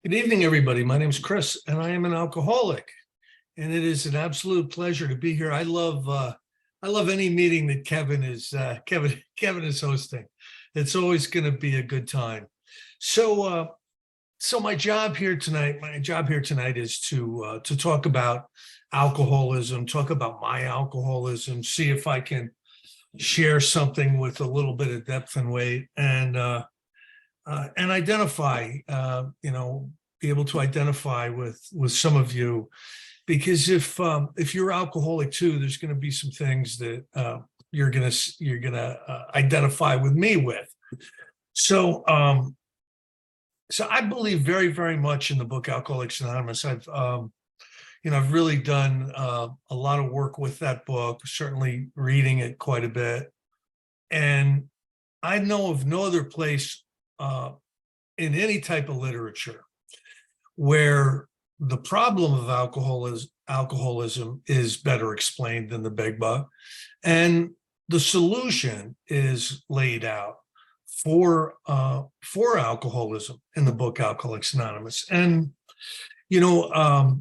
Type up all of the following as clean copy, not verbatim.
Good evening, everybody. My name is Chris, and I am an alcoholic, and it is an absolute pleasure to be here. I love any meeting that Kevin is hosting. It's always going to be a good time. So my job here tonight is to talk about alcoholism, talk about my alcoholism, see if I can share something with a little bit of depth and weight, and identify, be able to identify with some of you, because if you're alcoholic too, there's going to be some things that you're gonna identify with me with. So so I believe very very much in the book Alcoholics Anonymous. I've really done a lot of work with that book, certainly reading it quite a bit, and I know of no other place in any type of literature where the problem of alcoholism is better explained than the big book, and the solution is laid out for alcoholism in the book Alcoholics Anonymous. And you know,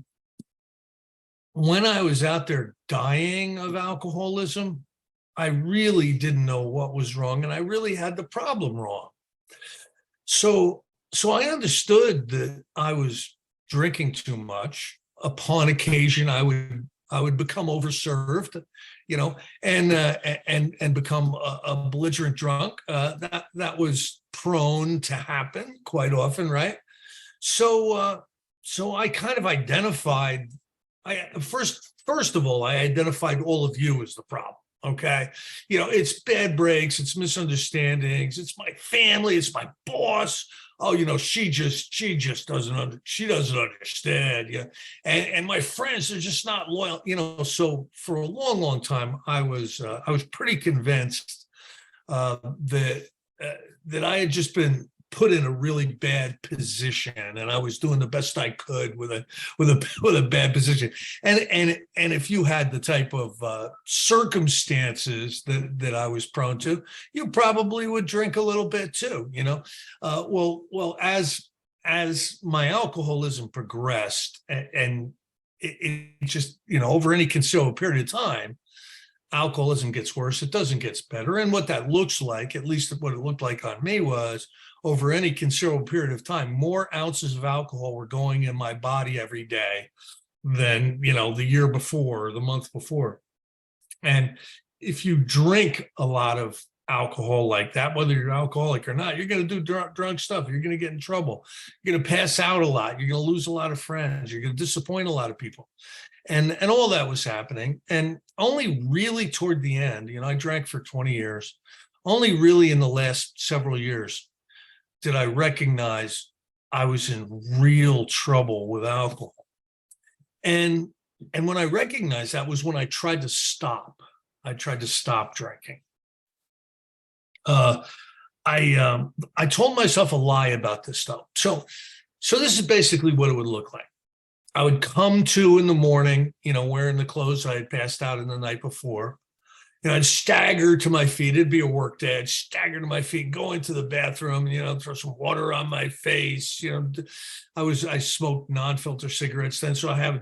when I was out there dying of alcoholism, I really didn't know what was wrong, and I really had the problem wrong. So I understood that I was drinking too much. Upon occasion, I would become overserved, and become a belligerent drunk. That was prone to happen quite often, right? So I kind of identified. First of all, I identified all of you as the problem. Okay. It's bad breaks, it's misunderstandings, it's my family, it's my boss. Oh, she just she doesn't understand. Yeah. And my friends are just not loyal, so for a long, long time, I was pretty convinced that I had just been put in a really bad position, and I was doing the best I could with a bad position. And if you had the type of circumstances that I was prone to, you probably would drink a little bit too. Well, as my alcoholism progressed, and it just, over any considerable period of time, alcoholism gets worse. It doesn't get better. And what that looks like, at least what it looked like on me, was over any considerable period of time, more ounces of alcohol were going in my body every day than, the year before or the month before. And if you drink a lot of alcohol like that, whether you're alcoholic or not, you're going to do drunk stuff. You're going to get in trouble. You're going to pass out a lot. You're going to lose a lot of friends. You're going to disappoint a lot of people. And all that was happening. And only really toward the end, I drank for 20 years, only really in the last several years did I recognize I was in real trouble with alcohol. And when I recognized that was when I tried to stop. I tried to stop drinking. I told myself a lie about this stuff. So this is basically what it would look like. I would come to in the morning, wearing the clothes I had passed out in the night before. I'd stagger to my feet. It'd be a work day. I'd stagger to my feet, go into the bathroom, throw some water on my face. I smoked non-filter cigarettes then, so I have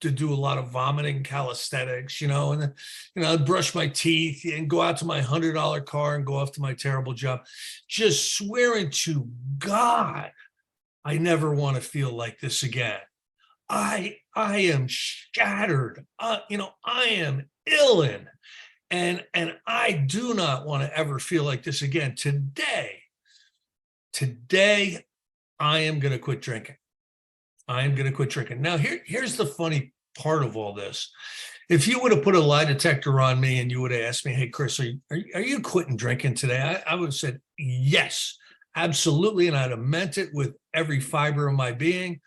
to do a lot of vomiting calisthenics, and then, I'd brush my teeth and go out to my $100 car and go off to my terrible job, just swearing to God, I never want to feel like this again. I am shattered. I am ill in. And I do not want to ever feel like this again. Today, I am going to quit drinking. I am going to quit drinking. Now, here's the funny part of all this. If you would have put a lie detector on me and you would have asked me, "Hey, Chris, are you quitting drinking today?" I would have said, yes, absolutely. And I'd have meant it with every fiber of my being.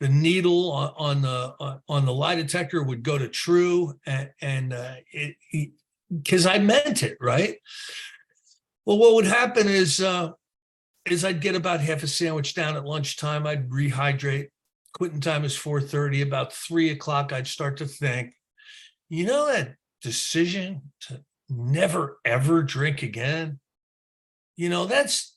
The needle on the lie detector would go to true, and because I meant it, right? Well, what would happen is I'd get about half a sandwich down at lunchtime. I'd rehydrate. Quitting time is 4:30. About 3:00, I'd start to think, that decision to never ever drink again. That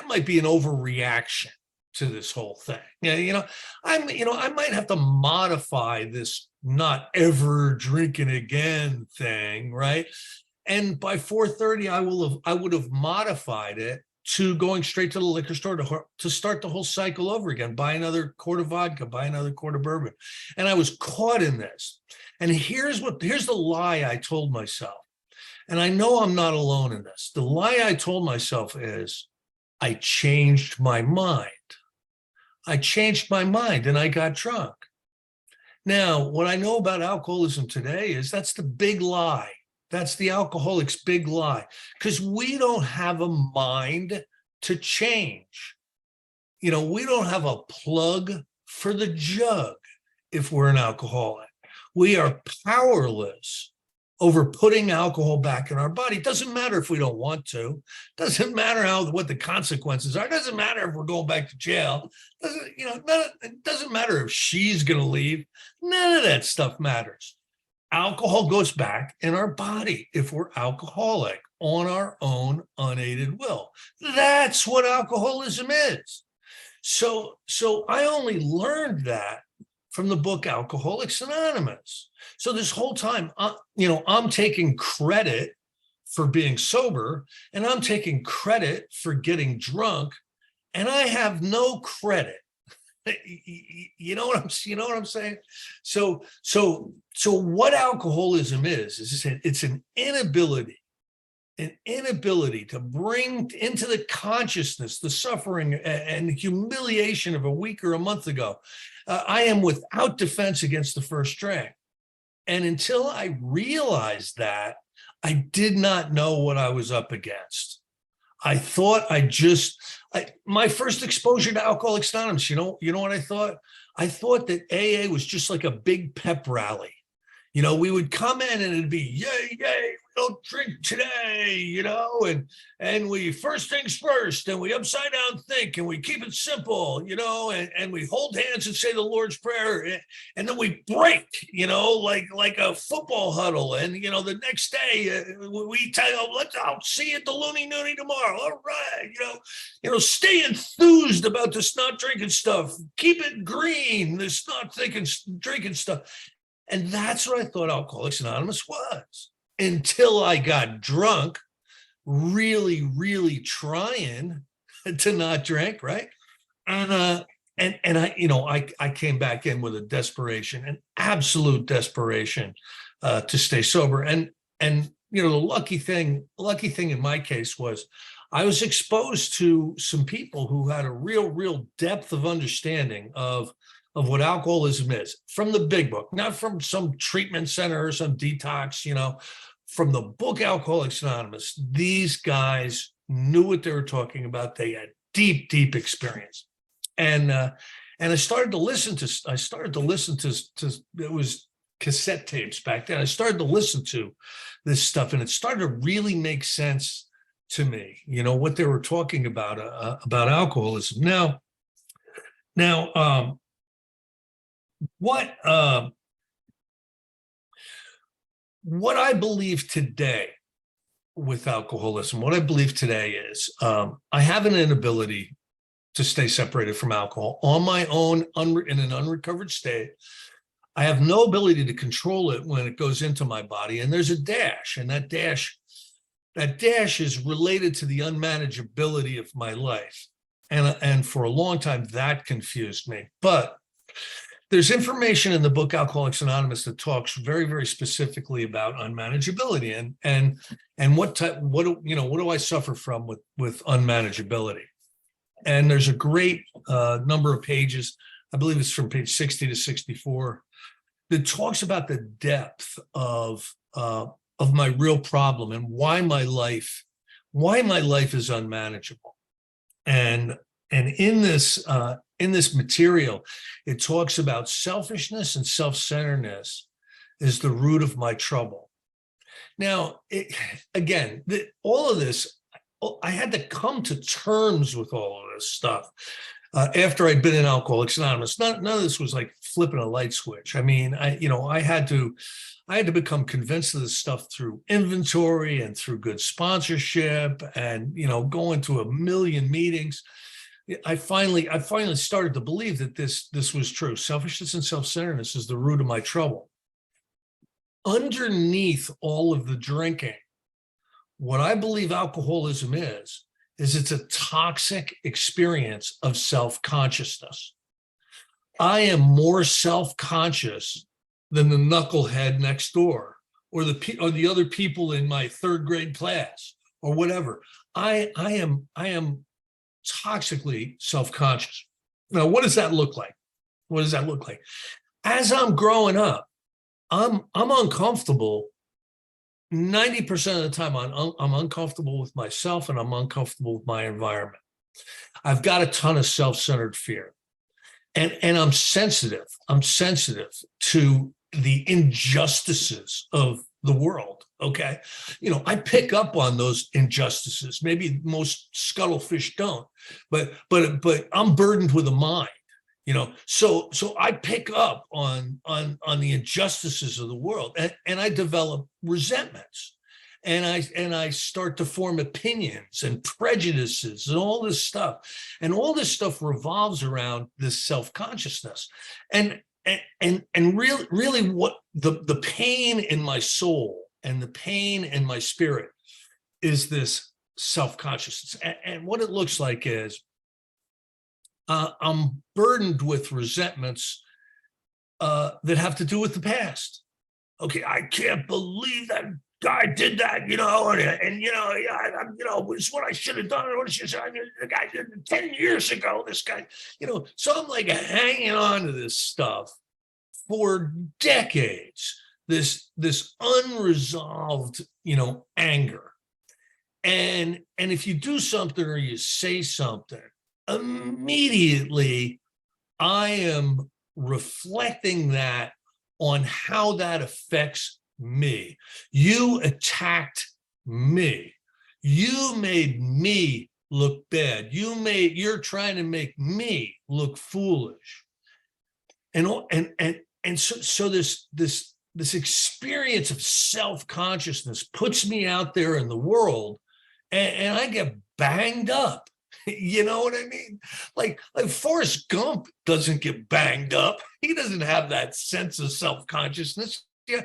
might be an overreaction to this whole thing. Yeah, I might have to modify this not ever drinking again thing, right? And by 4:30, I would have modified it to going straight to the liquor store to start the whole cycle over again. Buy another quart of vodka, buy another quart of bourbon. And I was caught in this. And here's the lie I told myself. And I know I'm not alone in this. The lie I told myself is, I changed my mind. I changed my mind and I got drunk. Now, what I know about alcoholism today is that's the big lie. That's the alcoholic's big lie, because we don't have a mind to change. We don't have a plug for the jug if we're an alcoholic. We are powerless over putting alcohol back in our body. It doesn't matter if we don't want to. It doesn't matter what the consequences are. It doesn't matter if we're going back to jail. It doesn't matter if she's going to leave. None of that stuff matters. Alcohol goes back in our body if we're alcoholic on our own unaided will. That's what alcoholism is. So I only learned that from the book Alcoholics Anonymous. So this whole time, I'm taking credit for being sober, and I'm taking credit for getting drunk, and I have no credit. You know what I'm saying? So what alcoholism is it's an inability to bring into the consciousness the suffering and humiliation of a week or a month ago. I am without defense against the first drink. And until I realized that, I did not know what I was up against. I thought my first exposure to Alcoholics Anonymous, you know what I thought? I thought that AA was just like a big pep rally. We would come in and it'd be, yay, yay, we don't drink today, and we first things first, and we upside down think, and we keep it simple, and we hold hands and say the Lord's Prayer, and then we break, like a football huddle. And, the next day we tell you, I'll see you at the Looney Nooney tomorrow. All right. Stay enthused about this not drinking stuff. Keep it green, this not drinking stuff. And that's what I thought Alcoholics Anonymous was, until I got drunk, really, really trying to not drink, right? And I came back in with an absolute desperation to stay sober. And the lucky thing in my case was I was exposed to some people who had a real depth of understanding of what alcoholism is, from the big book, not from some treatment center or some detox, from the book Alcoholics Anonymous. These guys knew what they were talking about. They had deep experience. And I started to listen to it was cassette tapes back then. I started to listen to this stuff, and it started to really make sense to me, what they were talking about alcoholism. Now, what I believe today with alcoholism, what I believe today is I have an inability to stay separated from alcohol on my own in an unrecovered state. I have no ability to control it when it goes into my body. And there's a dash, and that dash is related to the unmanageability of my life. And for a long time, that confused me. But there's information in the book Alcoholics Anonymous that talks very, very specifically about unmanageability and what do I suffer from with unmanageability. And there's a great number of pages, I believe it's from page 60 to 64, that talks about the depth of my real problem and why my life is unmanageable. And in this material, it talks about selfishness and self-centeredness is the root of my trouble. Now, all of this, I had to come to terms with all of this stuff after I'd been in Alcoholics Anonymous. None of this was like flipping a light switch. I mean, I had to become convinced of this stuff through inventory and through good sponsorship and, going to a million meetings. I finally started to believe that this was true. Selfishness and self-centeredness is the root of my trouble. Underneath all of the drinking, what I believe alcoholism is it's a toxic experience of self-consciousness. I am more self-conscious than the knucklehead next door, or the other people in my third grade class, or whatever. I am toxically self-conscious. Now, what does that look like? What does that look like? As I'm growing up, I'm uncomfortable. 90% of the time, I'm uncomfortable with myself, and I'm uncomfortable with my environment. I've got a ton of self-centered fear. And I'm sensitive. I'm sensitive to the injustices of the world. Okay. I pick up on those injustices. Maybe most scuttlefish don't, but I'm burdened with a mind, so I pick up on the injustices of the world, and I develop resentments. And I start to form opinions and prejudices and all this stuff. And all this stuff revolves around this self-consciousness. And really what the pain in my soul and the pain in my spirit is this self-consciousness. And what it looks like is I'm burdened with resentments that have to do with the past. Okay, I can't believe that guy did that, and it's what I should have done. What I should have done. The guy did it 10 years ago. This guy, so I'm like hanging on to this stuff for decades. This unresolved, anger, and if you do something or you say something, immediately I am reflecting that on how that affects me. You attacked me. You made me look bad. You're trying to make me look foolish. And so this experience of self-consciousness puts me out there in the world, and I get banged up. You know what I mean? Like Forrest Gump doesn't get banged up. He doesn't have that sense of self-consciousness. Yeah,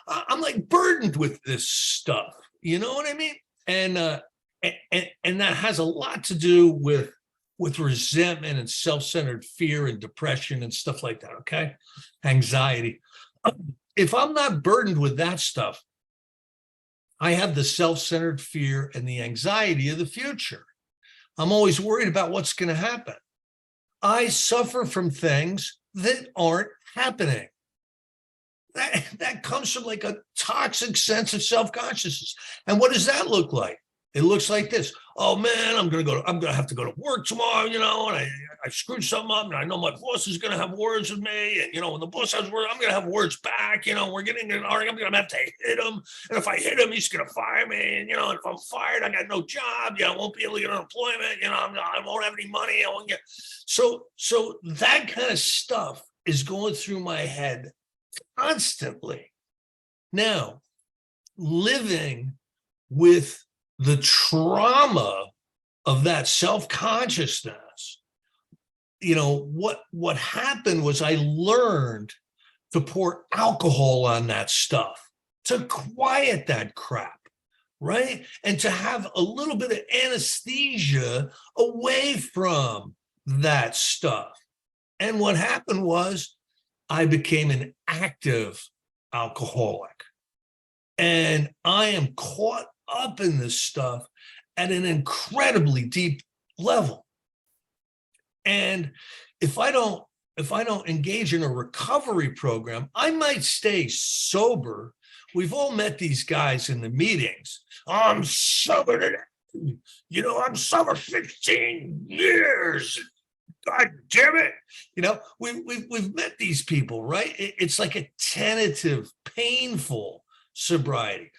I'm like burdened with this stuff. You know what I mean? And that has a lot to do with resentment and self-centered fear and depression and stuff like that. Okay, anxiety. If I'm not burdened with that stuff, I have the self-centered fear and the anxiety of the future. I'm always worried about what's going to happen. I suffer from things that aren't happening. That comes from like a toxic sense of self-consciousness. And what does that look like? It looks like this. Oh man, I'm gonna have to go to work tomorrow, and I screwed something up, and I know my boss is gonna have words with me, and when the boss has words, I'm gonna have words back. We're getting in an argument. I'm gonna have to hit him, and if I hit him, he's gonna fire me. And if I'm fired, I got no job. I won't be able to get unemployment. I won't have any money. I won't get. So that kind of stuff is going through my head constantly. Now, living with the trauma of that self-consciousness, what happened was I learned to pour alcohol on that stuff to quiet that crap, right? And to have a little bit of anesthesia away from that stuff. And what happened was I became an active alcoholic. And I am caught up in this stuff at an incredibly deep level. And if I don't engage in a recovery program, I might stay sober. We've all met these guys in the meetings. I'm sober today. I'm sober 15 years. God damn it. We've met these people, right? It's like a tentative, painful sobriety.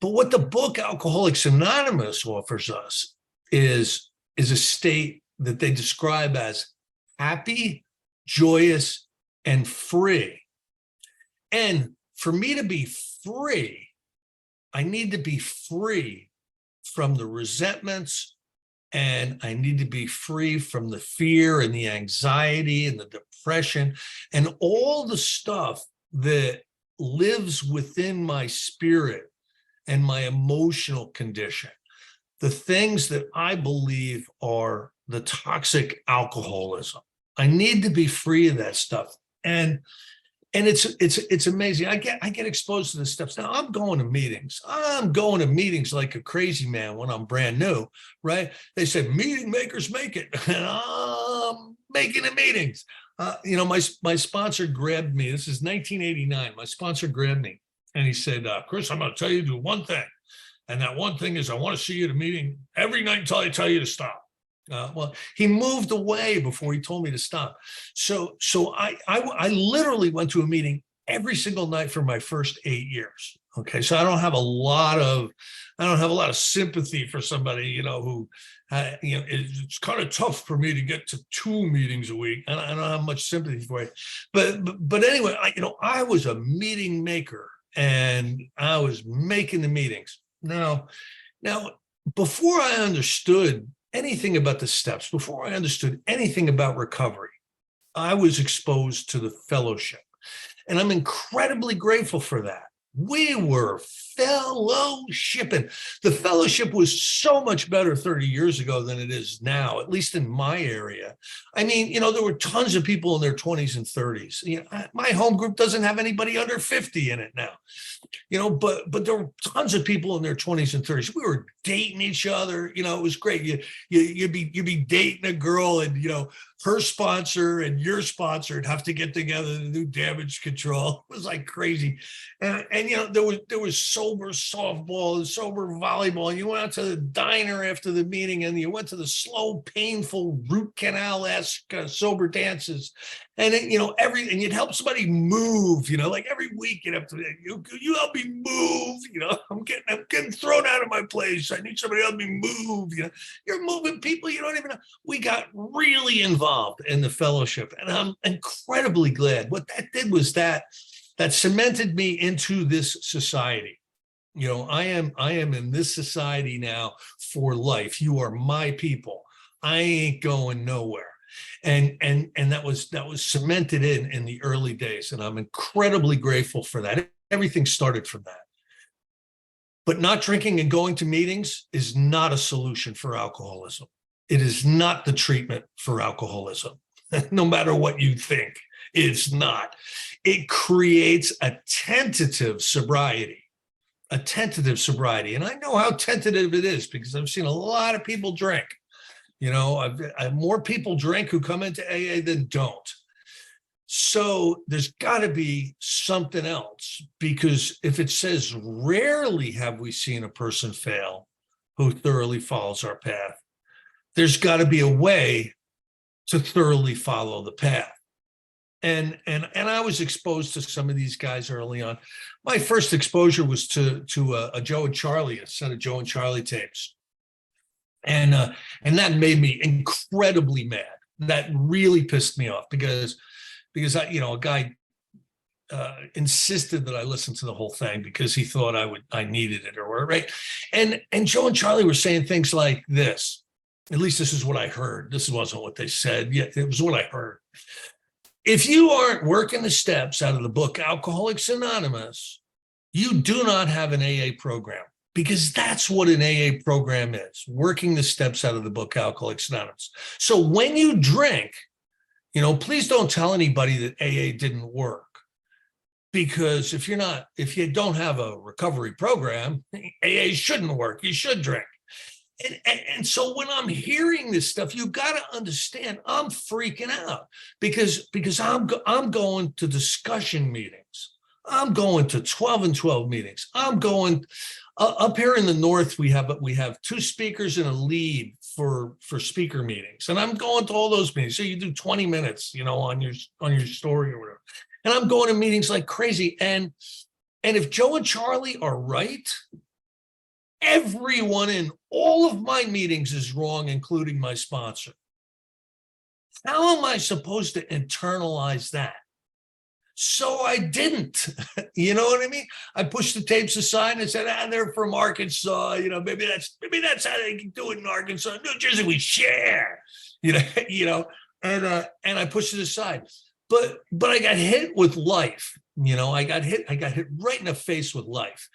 But what the book Alcoholics Anonymous offers us is a state that they describe as happy, joyous, and free. And for me to be free, I need to be free from the resentments, and I need to be free from the fear and the anxiety and the depression and all the stuff that lives within my spirit and my emotional condition. The things that I believe are the toxic alcoholism. I need to be free of that stuff. And it's amazing. I get exposed to this stuff. Now I'm going to meetings. I'm going to meetings like a crazy man when I'm brand new, right? They said meeting makers make it, and I'm making the meetings. My sponsor grabbed me. This is 1989. My sponsor grabbed me and he said, "Chris, I'm going to tell you to do one thing, and that one thing is I want to see you at a meeting every night until I tell you to stop." Well, he moved away before he told me to stop. So I literally went to a meeting every single night for my first 8 years. Okay, so I don't have a lot of sympathy for somebody, who, it's kind of tough for me to get to 2 meetings a week. And I don't have much sympathy for it. But anyway, I was a meeting maker, and I was making the meetings. Now, before I understood anything about the steps, before I understood anything about recovery, I was exposed to the fellowship. And I'm incredibly grateful for that. We were fellowshipping. The fellowship was so much better 30 years ago than it is now, at least in my area. I mean, there were tons of people in their 20s and 30s. My home group doesn't have anybody under 50 in it now. But there were tons of people in their 20s and 30s. We were dating each other. It was great. You'd be dating a girl, and her sponsor and your sponsor would have to get together to do damage control. It was like crazy. And there was sober softball and sober volleyball. And you went out to the diner after the meeting, and you went to the slow, painful root canal-esque sober dances. And then, and you'd help somebody move, like every week you'd have to, you help me move, I'm getting thrown out of my place. I need somebody to help me move, you're moving people you don't even know. We got really involved in the fellowship, and I'm incredibly glad. What that did was that cemented me into this society. I am in this society now for life. You are my people. I ain't going nowhere. And that was cemented in the early days, and I'm incredibly grateful for that. Everything started from that. But not drinking and going to meetings is not a solution for alcoholism. It is not the treatment for alcoholism. No matter what you think, it's not. It creates a tentative sobriety. And I know how tentative it is because I've seen a lot of people drink. I've more people drink who come into AA than don't. So there's got to be something else, because if it says rarely have we seen a person fail who thoroughly follows our path, there's got to be a way to thoroughly follow the path. And I was exposed to some of these guys early on. My first exposure was to a Joe and Charlie, a set of Joe and Charlie tapes. And that made me incredibly mad. That really pissed me off because I, a guy insisted that I listen to the whole thing because he thought I needed it or whatever, right? And Joe and Charlie were saying things like this. At least this is what I heard. This wasn't what they said. Yeah, it was what I heard. If you aren't working the steps out of the book Alcoholics Anonymous, you do not have an AA program. Because that's what an AA program is, working the steps out of the book Alcoholics Anonymous. So when you drink, please don't tell anybody that AA didn't work. Because if you don't have a recovery program, AA shouldn't work. You should drink. And so when I'm hearing this stuff, you got to understand I'm freaking out because I'm going to discussion meetings. I'm going to 12 and 12 meetings. I'm going up here in the North. We have 2 speakers and a lead for speaker meetings. And I'm going to all those meetings. So you do 20 minutes, on your story or whatever. And I'm going to meetings like crazy. And if Joe and Charlie are right, everyone in all of my meetings is wrong, including my sponsor. How am I supposed to internalize that? So I didn't. You know what I mean? I pushed the tapes aside and said, they're from Arkansas. Maybe that's how they do it in Arkansas. New Jersey, we share. You know, and I pushed it aside. But I got hit with life. I got hit right in the face with life.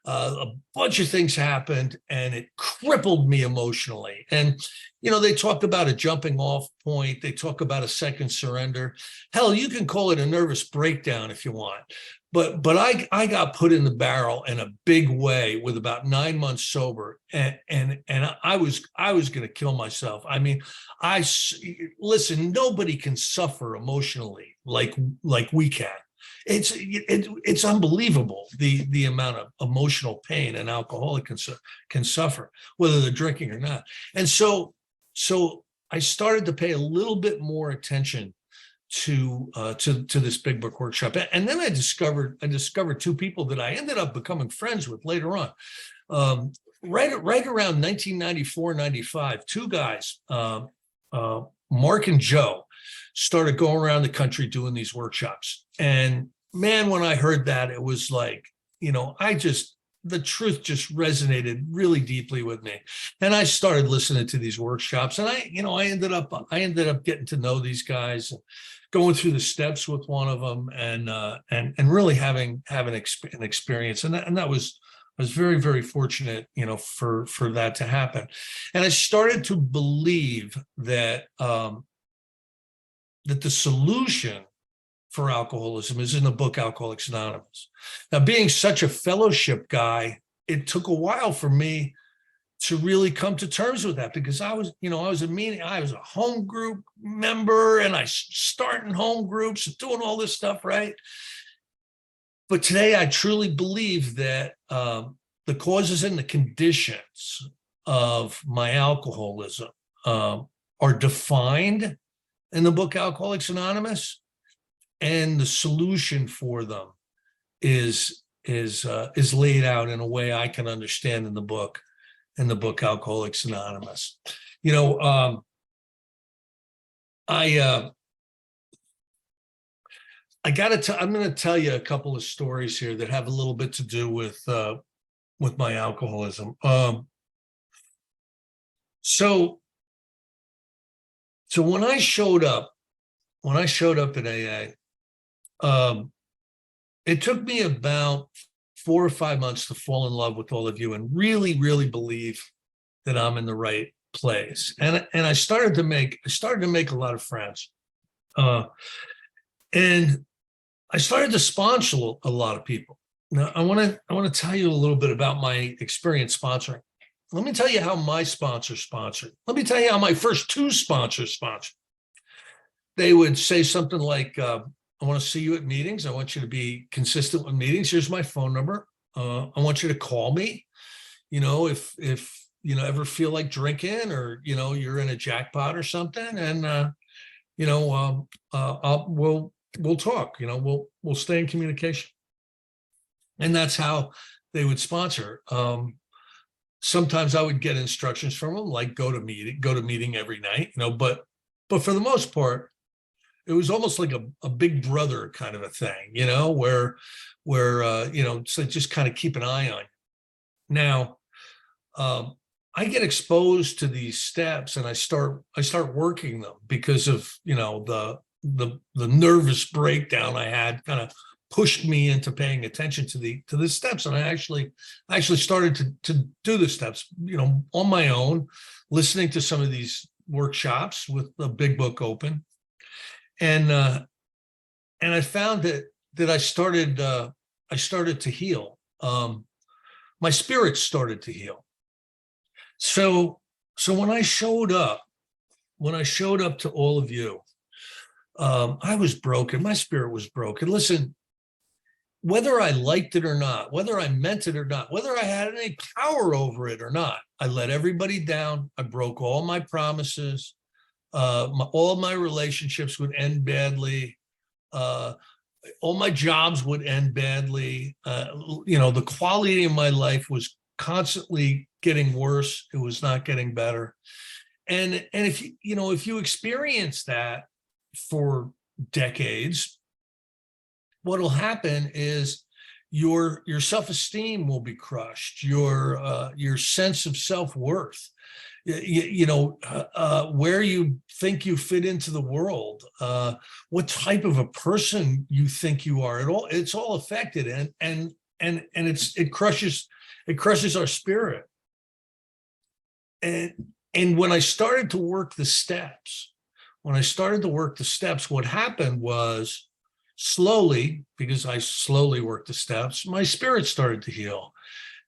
A bunch of things happened and it crippled me emotionally. And, they talk about a jumping off point. They talk about a second surrender. Hell, you can call it a nervous breakdown if you want. But I got put in the barrel in a big way with about 9 months sober. And I was going to kill myself. I mean, listen, nobody can suffer emotionally like we can. It's unbelievable the amount of emotional pain an alcoholic can suffer, whether they're drinking or not. And so I started to pay a little bit more attention to this Big Book workshop, and then I discovered two people that I ended up becoming friends with later on. Right around 1994, 95, two guys, Mark and Joe, started going around the country doing these workshops. And man, when I heard that, it was like, the truth just resonated really deeply with me. And I started listening to these workshops, and I ended up getting to know these guys, and going through the steps with one of them, and really having an experience. And I was very, very fortunate, for that to happen. And I started to believe that that the solution for alcoholism is in the book Alcoholics Anonymous. Now, being such a fellowship guy, it took a while for me to really come to terms with that, because I was a home group member, and I starting home groups and doing all this stuff, right? But today I truly believe that the causes and the conditions of my alcoholism are defined in the book Alcoholics Anonymous, and the solution for them is laid out in a way I can understand in the book Alcoholics Anonymous. I'm going to tell you a couple of stories here that have a little bit to do with my alcoholism. So when I showed up at AA, it took me about 4 or 5 months to fall in love with all of you and really, really believe that I'm in the right place. And I started to make a lot of friends. And I started to sponsor a lot of people. Now, I want to tell you a little bit about my experience sponsoring. Let me tell you how my sponsor sponsored. Let me tell you how my first two sponsors sponsored. They would say something like, I want to see you at meetings. I want you to be consistent with meetings. Here's my phone number. I want you to call me. If ever feel like drinking, or you're in a jackpot or something, and we'll talk. We'll stay in communication. And that's how they would sponsor. Sometimes I would get instructions from them, like go to meeting every night. But for the most part, it was almost like a big brother kind of a thing, where so just kind of keep an eye on you. Now, I get exposed to these steps, and I start working them because of the nervous breakdown I had kind of pushed me into paying attention to the steps. And I actually started to do the steps, on my own, listening to some of these workshops with the Big Book open. And I found that I started to heal. My spirit started to heal. So when I showed up to all of you, I was broken. My spirit was broken. Listen, whether I liked it or not, whether I meant it or not, whether I had any power over it or not, I let everybody down. I broke all my promises. All my relationships would end badly. All my jobs would end badly. The quality of my life was constantly getting worse. It was not getting better. And if you experience that for decades, what'll happen is your self-esteem will be crushed, your sense of self-worth, where you think you fit into the world, what type of a person you think you are. It's all affected, and it crushes our spirit. And when I started to work the steps, what happened was, slowly, because I slowly worked the steps, my spirit started to heal,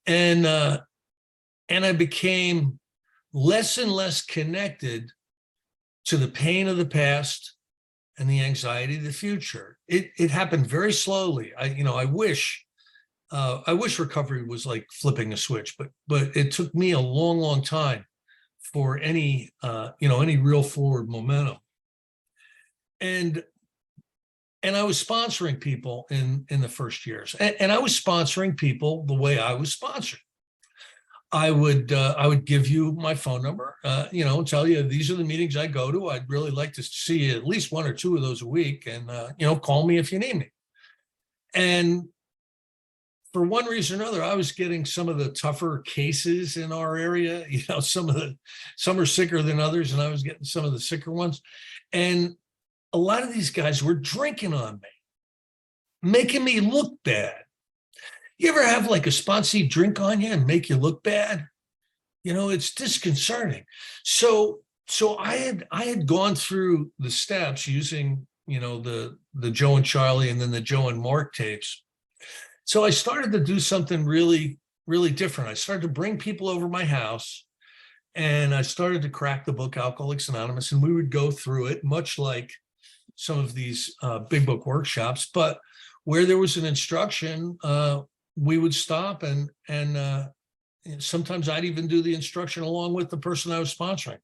and I became less and less connected to the pain of the past and the anxiety of the future. It happened very slowly. I wish recovery was like flipping a switch, but it took me a long, long time for any real forward momentum. And I was sponsoring people in the first years, and I was sponsoring people the way I was sponsored. I would give you my phone number, and tell you, these are the meetings I go to. I'd really like to see you at least one or two of those a week, and call me if you need me. And for one reason or another, I was getting some of the tougher cases in our area. Some are sicker than others, and I was getting some of the sicker ones. And a lot of these guys were drinking on me, making me look bad. You ever have like a sponsee drink on you and make you look bad? It's disconcerting. So I had gone through the steps using, the Joe and Charlie and then the Joe and Mark tapes. So I started to do something really, really different. I started to bring people over my house, and I started to crack the book Alcoholics Anonymous, and we would go through it much like some of these big book workshops, but where there was an instruction, we would stop, and sometimes I'd even do the instruction along with the person I was sponsoring.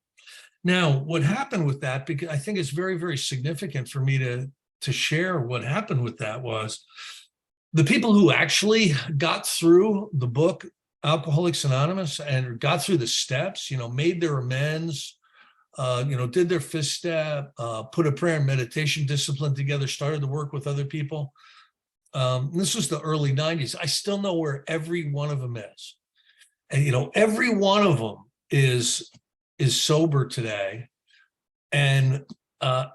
Now, what happened with that, because I think it's very, very significant for me to share what happened with that, was the people who actually got through the book Alcoholics Anonymous and got through the steps, made their amends, did their fifth step, put a prayer and meditation discipline together, started to work with other people. This was the early 90s. I still know where every one of them is. And, every one of them is sober today and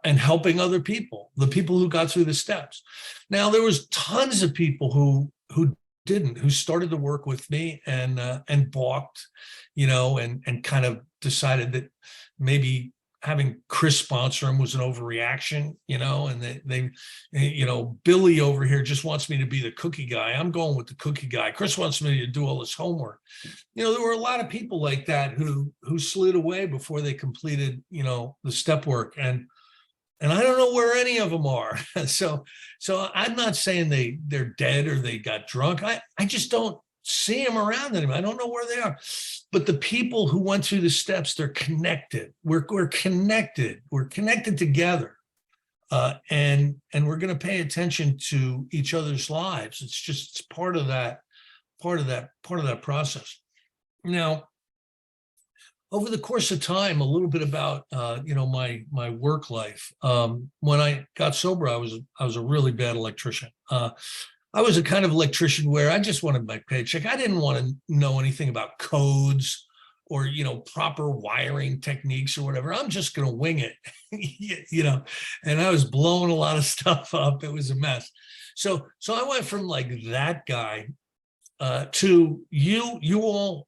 helping other people, the people who got through the steps. Now, there was tons of people who didn't, who started to work with me and balked, and kind of decided that maybe having Chris sponsor him was an overreaction, and they Billy over here just wants me to be the cookie guy. I'm going with the cookie guy. Chris wants me to do all this homework. There were a lot of people like that who slid away before they completed, the step work. And I don't know where any of them are. So I'm not saying they're dead or they got drunk. I just don't see them around anymore. I don't know where they are. But the people who went through the steps, they're connected. We're connected. We're connected together, and we're going to pay attention to each other's lives. It's part of that process. Now, over the course of time, a little bit about my work life. When I got sober, I was a really bad electrician. I was a kind of electrician where I just wanted my paycheck. I didn't want to know anything about codes or, proper wiring techniques or whatever. I'm just going to wing it, and I was blowing a lot of stuff up. It was a mess. So I went from like that guy to you all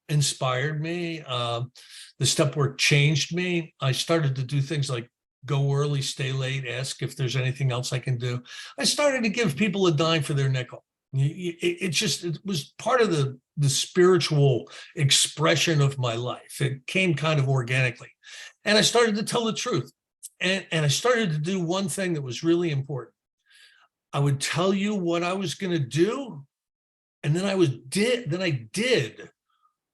inspired me. The step work changed me. I started to do things like go early, stay late, ask if there's anything else I can do. I started to give people a dime for their nickel. It was part of the spiritual expression of my life. It came kind of organically. And I started to tell the truth. And I started to do one thing that was really important. I would tell you what I was going to do, and then I did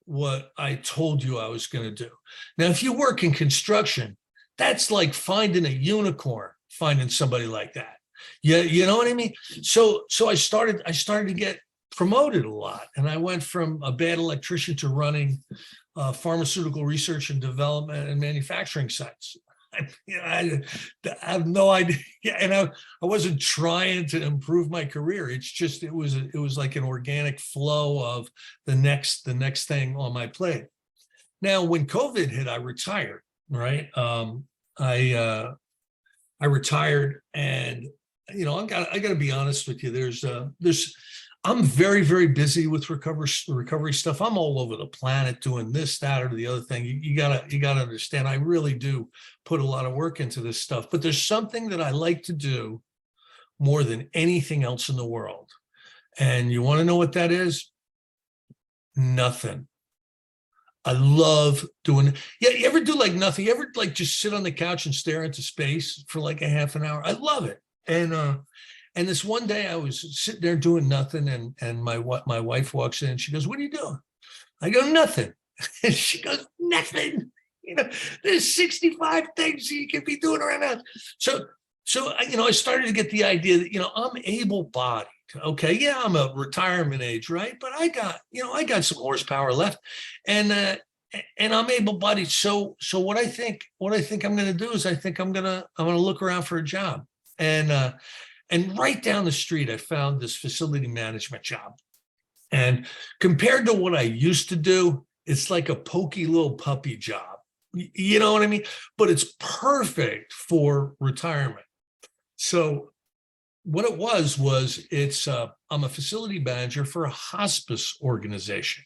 what I told you I was going to do. Now, if you work in construction, that's like finding a unicorn, finding somebody like that. Yeah, you know what I mean? So I started to get promoted a lot. And I went from a bad electrician to running pharmaceutical research and development and manufacturing sites. I have no idea. Yeah, and I wasn't trying to improve my career. It's just it was like an organic flow of the next thing on my plate. Now, when COVID hit, I retired. Right, I retired, and I got to be honest with you. There's I'm very, very busy with recovery stuff. I'm all over the planet doing this, that, or the other thing. You gotta understand. I really do put a lot of work into this stuff. But there's something that I like to do more than anything else in the world. And you want to know what that is? Nothing. I love doing. Yeah, you ever do like nothing? You ever like just sit on the couch and stare into space for like a half an hour? I love it. And this one day I was sitting there doing nothing, and my wife walks in and she goes, "What are you doing?" I go, "Nothing." And she goes, "Nothing. There's 65 things you could be doing right now." So I started to get the idea that I'm able-bodied. Okay, yeah, I'm a retirement age, right? But I got some horsepower left, and I'm able-bodied. So what I think I'm going to do is I think I'm going to look around for a job, and right down the street I found this facility management job, and compared to what I used to do, it's like a pokey little puppy job. You know what I mean? But it's perfect for retirement. So what it was it's I'm a facility manager for a hospice organization.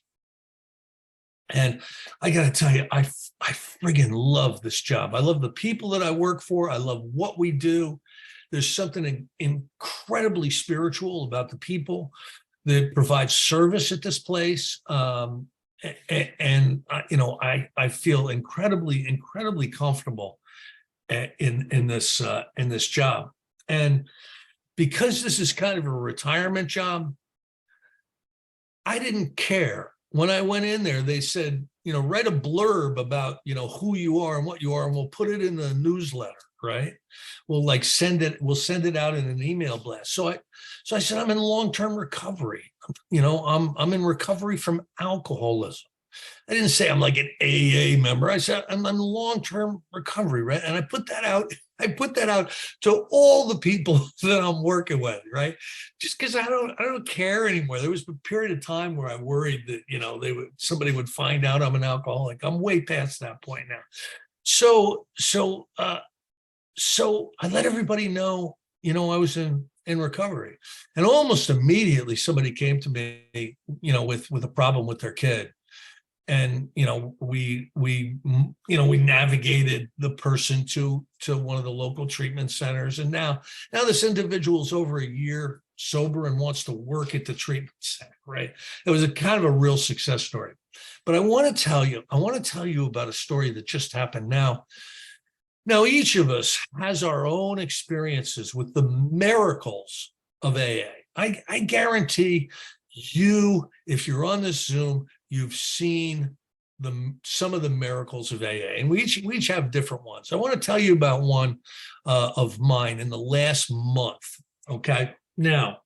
And I got to tell you, I friggin' love this job. I love the people that I work for. I love what we do. There's something incredibly spiritual about the people that provide service at this place. And I feel incredibly comfortable in this job. And because this is kind of a retirement job, I didn't care. When I went in there, they said, write a blurb about, who you are and what you are, and we'll put it in the newsletter, right? We'll send it out in an email blast. So I said, I'm in long-term recovery. I'm in recovery from alcoholism. I didn't say I'm like an AA member. I said I'm in long-term recovery, right? And I put that out to all the people that I'm working with, right? Just because I don't care anymore. There was a period of time where I worried that somebody would find out I'm an alcoholic. I'm way past that point now. So I let everybody know, I was in recovery, and almost immediately somebody came to me, with a problem with their kid. And we navigated the person to one of the local treatment centers, and now this individual's over a year sober and wants to work at the treatment center. Right? It was a kind of a real success story. But I want to tell you about a story that just happened now. Now, each of us has our own experiences with the miracles of AA. I guarantee you, if you're on this Zoom, you've seen some of the miracles of AA, and we each have different ones. I want to tell you about one of mine in the last month. Okay, now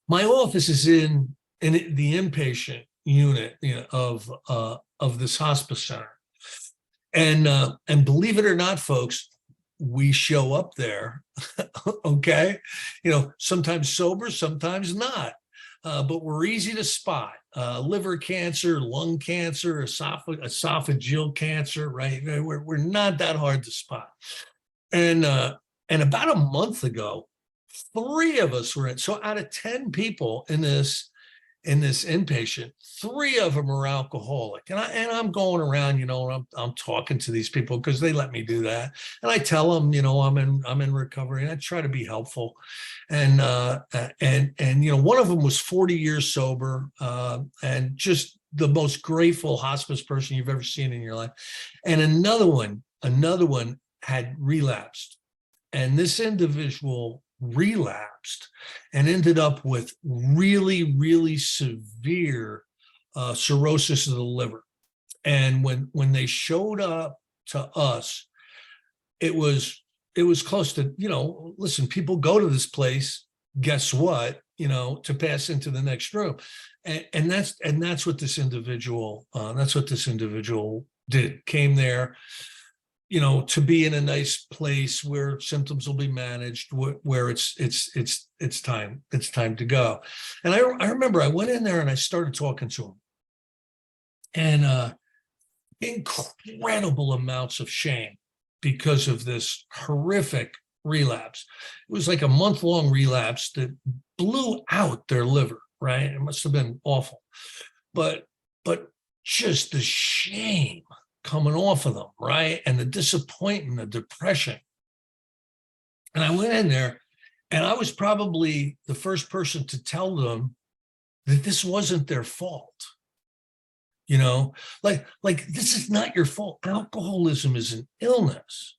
my office is in the inpatient unit of this hospice center, and believe it or not, folks, we show up there. Okay, sometimes sober, sometimes not. But we're easy to spot. Liver cancer, lung cancer, esophageal cancer, right? We're not that hard to spot. And about a month ago, 3 of us were in. So out of 10 people in this inpatient, 3 of them are alcoholic. And I'm going around, I'm talking to these people because they let me do that. And I tell them, I'm in recovery, and I try to be helpful. And one of them was 40 years sober, and just the most grateful hospice person you've ever seen in your life. And another one had relapsed. And this individual relapsed and ended up with really severe cirrhosis of the liver. And when they showed up to us, it was close to, listen, people go to this place, guess what, to pass into the next room. And that's what this individual did. Came there, to be in a nice place where symptoms will be managed, where it's time to go. And I remember I went in there and I started talking to him, and incredible amounts of shame because of this horrific relapse. It was like a month-long relapse that blew out their liver, right? It must have been awful. But just the shame coming off of them, right? And the disappointment, the depression. And I went in there and I was probably the first person to tell them that this wasn't their fault. Like this is not your fault. Alcoholism is an illness.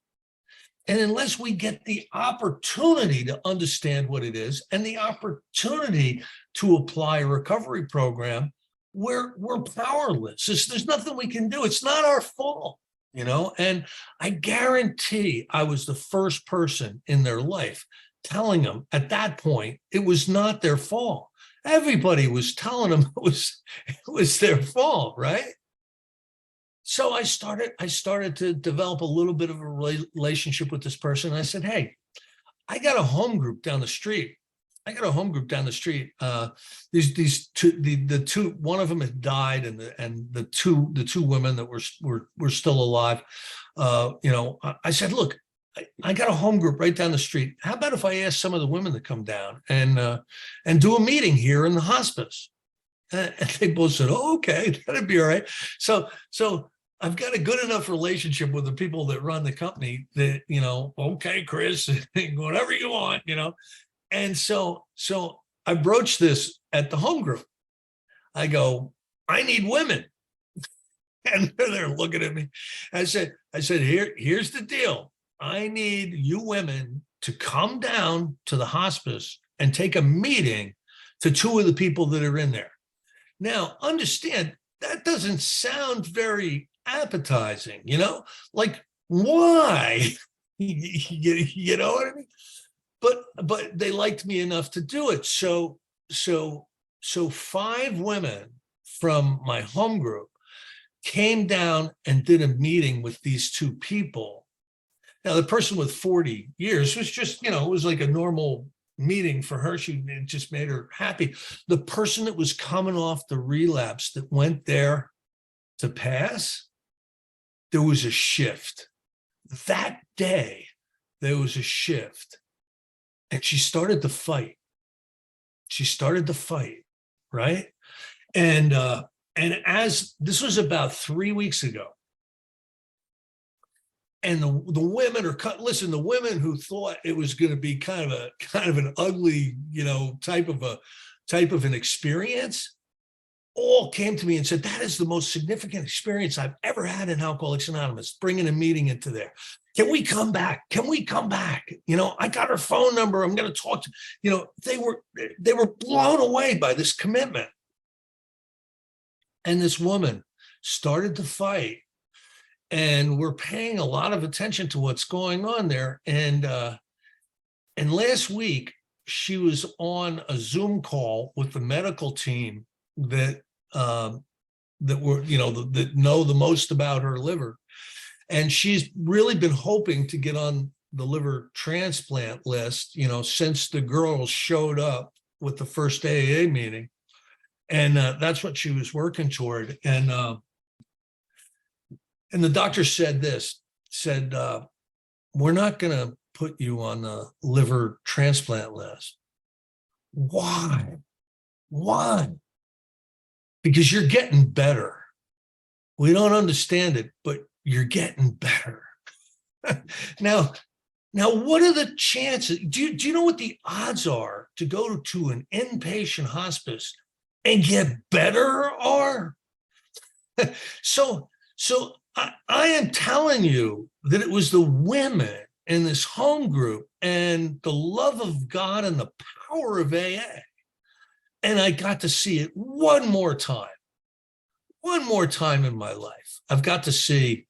And unless we get the opportunity to understand what it is and the opportunity to apply a recovery program, we're powerless. There's nothing we can do. It's not our fault, and I guarantee I was the first person in their life telling them at that point it was not their fault. Everybody was telling them it was their fault, right? So I started to develop a little bit of a relationship with this person. I said, hey, I got a home group down the street. These two, the two, one of them had died, and the two women that were still alive. I said, look, I got a home group right down the street. How about if I ask some of the women to come down and do a meeting here in the hospice? And they both said, oh, okay, that'd be all right. So I've got a good enough relationship with the people that run the company that, okay, Chris, whatever you want, And so I broached this at the home group. I go, I need women. And they're looking at me. I said, here's the deal. I need you women to come down to the hospice and take a meeting to two of the people that are in there. Now, understand, that doesn't sound very appetizing, like, why? You know what I mean? But they liked me enough to do it. So 5 women from my home group came down and did a meeting with these 2 people. Now, the person with 40 years was just, it was like a normal meeting for her. It just made her happy. The person that was coming off the relapse that went there to pass, there was a shift. That day, there was a shift. And she started to fight. Right? And as this was about 3 weeks ago, and the women are listen, the women who thought it was going to be kind of an ugly, type of an experience, all came to me and said, that is the most significant experience I've ever had in Alcoholics Anonymous, bringing a meeting into there. Can we come back? I got her phone number. I'm going to talk to, they were blown away by this commitment. And this woman started to fight, and we're paying a lot of attention to what's going on there. And last week she was on a Zoom call with the medical team that were, that know the most about her liver. And she's really been hoping to get on the liver transplant list, since the girls showed up with the first AA meeting. And that's what she was working toward. And the doctor said we're not going to put you on the liver transplant list. Why? Because you're getting better. We don't understand it, but you're getting better. Now, what are the chances? Do you know what the odds are to go to an inpatient hospice and get better are? So I am telling you that it was the women in this home group and the love of God and the power of AA. And I got to see it one more time in my life. I've got to see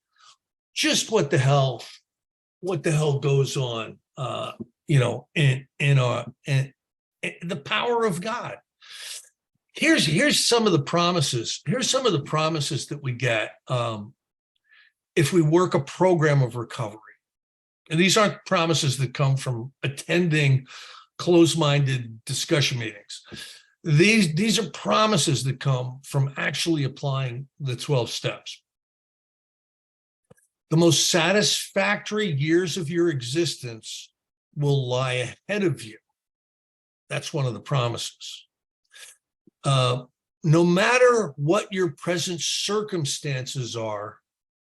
just what the hell goes on, in the power of God. Here's some of the promises. Here's some of the promises that we get. if we work a program of recovery. And these aren't promises that come from attending closed-minded discussion meetings. These are promises that come from actually applying the 12 steps. The most satisfactory years of your existence will lie ahead of you. That's one of the promises. No matter what your present circumstances are,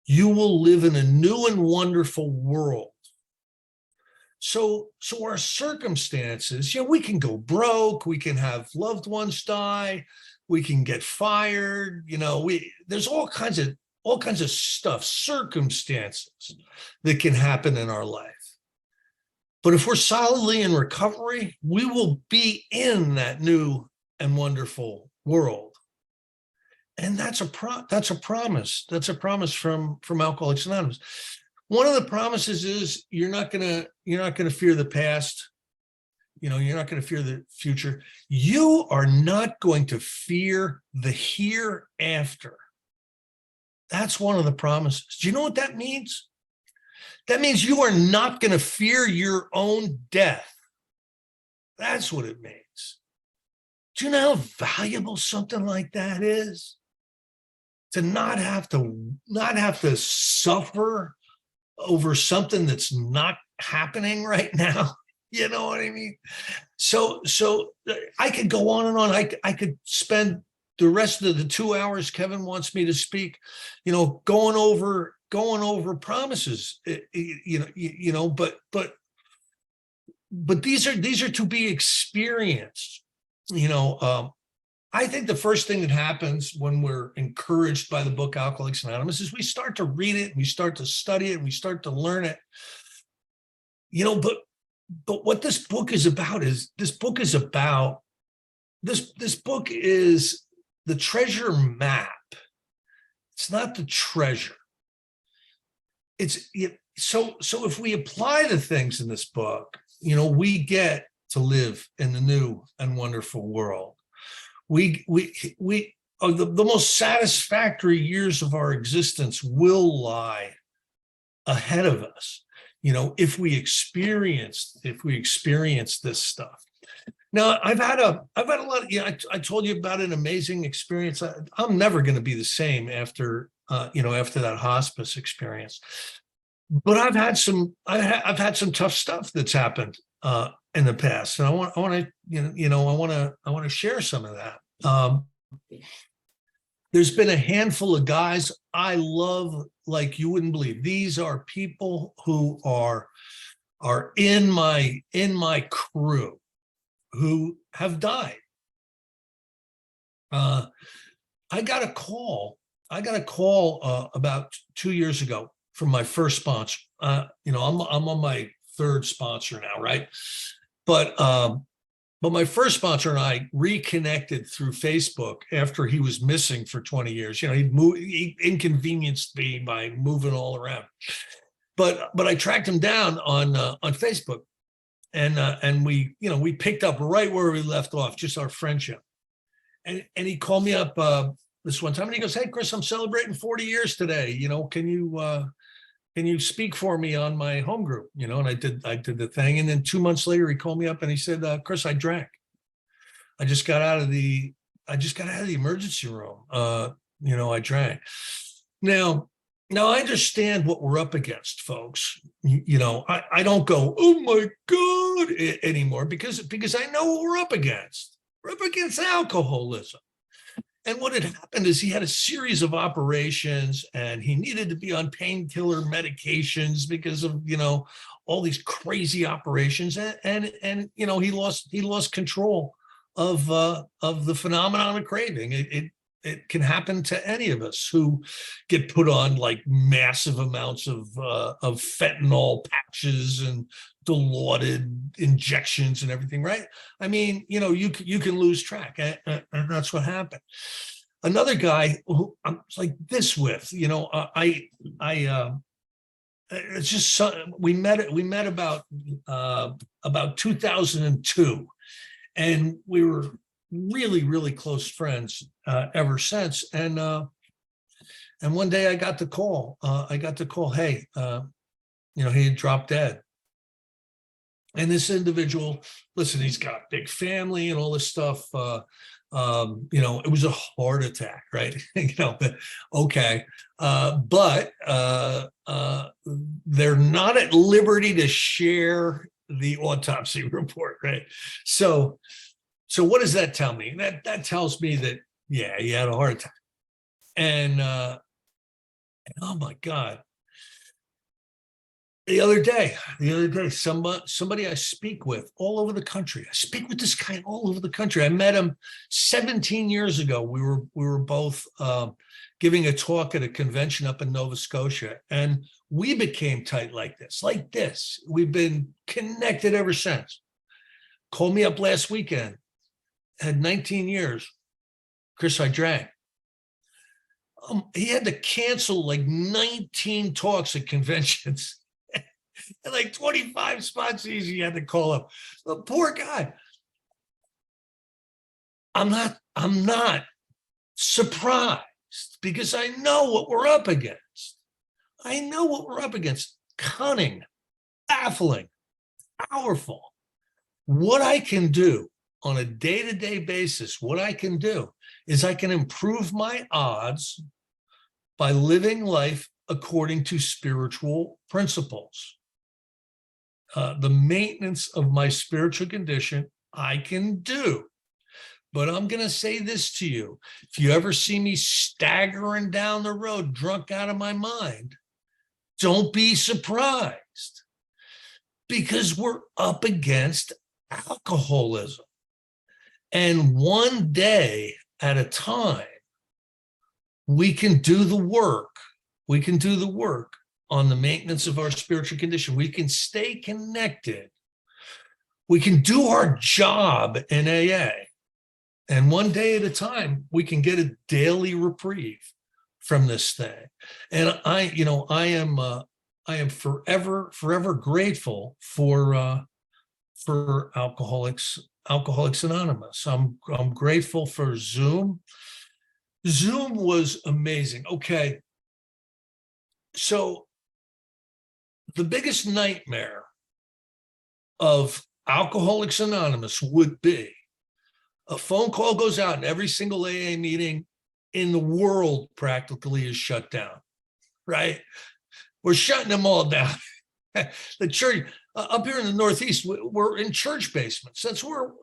you will live in a new and wonderful world. So our circumstances, we can go broke, we can have loved ones die, we can get fired, there's all kinds of stuff, circumstances that can happen in our life. But if we're solidly in recovery, we will be in that new and wonderful world. And that's a promise. That's a promise from Alcoholics Anonymous. One of the promises is you're not gonna fear the past. You're not going to fear the future. You are not going to fear the hereafter. That's one of the promises. Do you know what that means? That means you are not going to fear your own death. That's what it means. Do you know how valuable something like that is? To not have to suffer over something that's not happening right now. You know what I mean? So I could go on and on. I could spend the rest of the 2 hours Kevin wants me to speak, going over promises, but these are to be experienced. I think the first thing that happens when we're encouraged by the book Alcoholics Anonymous is we start to read it, and we start to study it, and we start to learn it. But what this book is about is this book is the treasure map. It's not the treasure. So if we apply the things in this book, we get to live in the new and wonderful world. We are the most satisfactory years of our existence will lie ahead of us. If we experience this stuff. Now, I've had a lot. I told you about an amazing experience. I'm never going to be the same after that hospice experience. But I've had some tough stuff that's happened in the past, and I want to share some of that. There's been a handful of guys I love like you wouldn't believe. These are people who are in my crew who have died. I got a call about 2 years ago from my first sponsor. I'm on my third sponsor now, right? But my first sponsor and I reconnected through Facebook after he was missing for 20 years. He inconvenienced me by moving all around. But I tracked him down on Facebook, and we picked up right where we left off, just our friendship. And he called me up this one time, and he goes, "Hey, Chris, I'm celebrating 40 years today. Can you speak for me on my home group?" And I did the thing. And then 2 months later, he called me up and he said, "Chris, I drank. I just got out of the emergency room. I drank." Now I understand what we're up against, folks. I don't go, "Oh my God," anymore because I know what we're up against. We're up against alcoholism. And what had happened is he had a series of operations, and he needed to be on painkiller medications because of all these crazy operations, and he lost control of the phenomenon of craving. It can happen to any of us who get put on like massive amounts of fentanyl patches and dilaudid injections and everything, right? I mean, you can lose track, and that's what happened. Another guy who I'm like this with, it's just we met about 2002, and we were really, really close friends ever since. And And one day I got the call. Hey, he had dropped dead. And this individual, listen, he's got a big family and all this stuff. It was a heart attack, right? Okay. But they're not at liberty to share the autopsy report, right? So what does that tell me? That tells me that, yeah, he had a heart attack. And oh my God. The other day, somebody I speak with all over the country. I speak with this guy all over the country. I met him 17 years ago. We were both giving a talk at a convention up in Nova Scotia, and we became tight like this. We've been connected ever since. Called me up last weekend. Had 19 years. Chris, I drank. He had to cancel like 19 talks at conventions. And like 25 spots easy, you had to call up. The poor guy. I'm not surprised because I know what we're up against. Cunning, baffling, powerful. What I can do on a day-to-day basis, what I can do is I can improve my odds by living life according to spiritual principles. The maintenance of my spiritual condition, I can do. But I'm going to say this to you. If you ever see me staggering down the road, drunk out of my mind, don't be surprised, because we're up against alcoholism. And one day at a time, we can do the work. On the maintenance of our spiritual condition. We can stay connected. We can do our job in AA. And one day at a time, we can get a daily reprieve from this thing. And I am forever grateful for Alcoholics Anonymous. I'm grateful for Zoom. Zoom was amazing. Okay. So the biggest nightmare of Alcoholics Anonymous would be a phone call goes out and every single AA meeting in the world practically is shut down, right? We're shutting them all down. The church up here in the Northeast, we're in church basements. That's where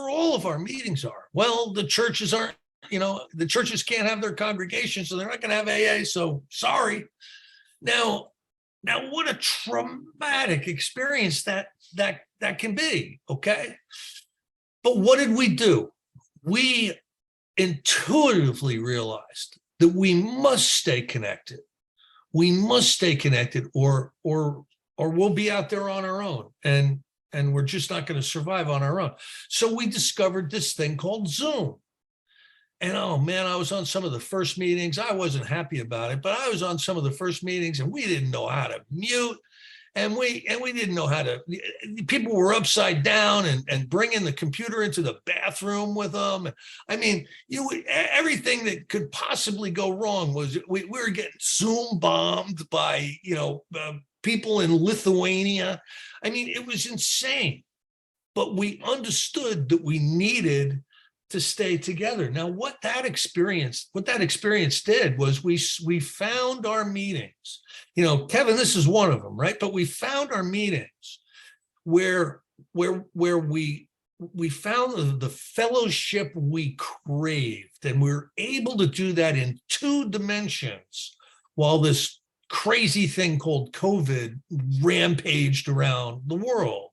all of our meetings are. Well, the churches aren't, the churches can't have their congregations, so they're not going to have AA. So sorry. Now, what a traumatic experience that can be, okay? But what did we do? We intuitively realized that we must stay connected. We must stay connected, or we'll be out there on our own, and we're just not going to survive on our own. So we discovered this thing called Zoom. And oh man, I was on some of the first meetings. I wasn't happy about it, but I was on some of the first meetings, and we didn't know how to mute, and we didn't know how to. People were upside down and bringing the computer into the bathroom with them. I mean, everything that could possibly go wrong was we were getting Zoom bombed by people in Lithuania. I mean, it was insane. But we understood that we needed to stay together. Now, what that experience did was we found our meetings. Kevin, this is one of them, right? But we found our meetings where we found the fellowship we craved, and we were able to do that in 2 dimensions while this crazy thing called COVID rampaged around the world.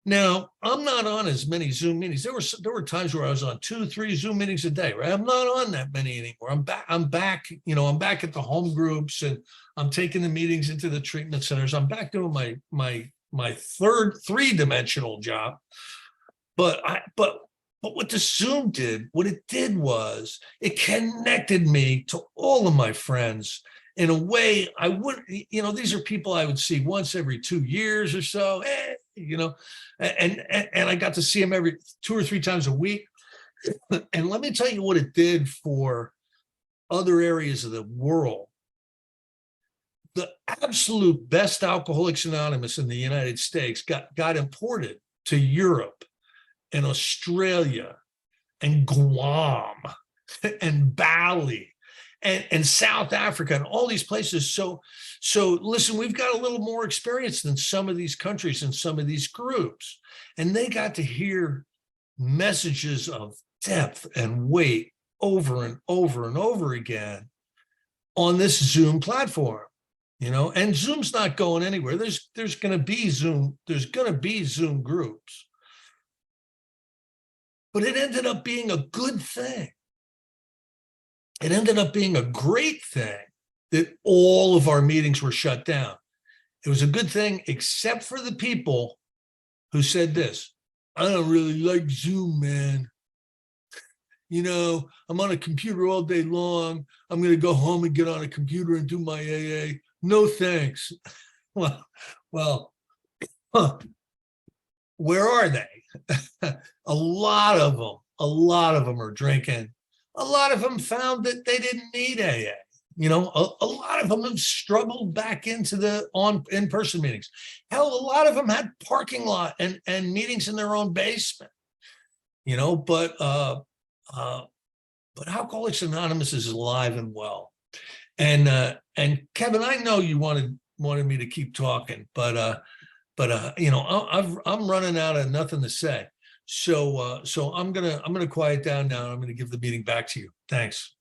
Now, I'm not on as many Zoom meetings. There were times where I was on 2-3 Zoom meetings a day, right? I'm not on that many anymore. I'm back, I'm back at the home groups, and I'm taking the meetings into the treatment centers. I'm back doing my third 3-dimensional job. But what the Zoom did, what it did was it connected me to all of my friends in a way I wouldn't, these are people I would see once every 2 years or so, and I got to see them every 2 or 3 times a week. And let me tell you what it did for other areas of the world. the absolute best Alcoholics Anonymous in the United States got imported to Europe and Australia and Guam and Bali and South Africa and all these places. So listen, we've got a little more experience than some of these countries and some of these groups. And they got to hear messages of depth and weight over and over and over again on this Zoom platform, and Zoom's not going anywhere. There's going to be Zoom groups. But it ended up being a good thing. It ended up being a great thing that all of our meetings were shut down. It was a good thing, except for the people who said this: I don't really like Zoom, man. I'm on a computer all day long. I'm going to go home and get on a computer and do my AA. No, thanks. Well, where are they? A lot of them are drinking. A lot of them found that they didn't need AA. A lot of them have struggled back into the in-person meetings. Hell, a lot of them had parking lot and meetings in their own basement. But Alcoholics Anonymous is alive and well. And Kevin, I know you wanted me to keep talking, but I'm running out of nothing to say. So I'm gonna quiet down now. I'm gonna give the meeting back to you. Thanks.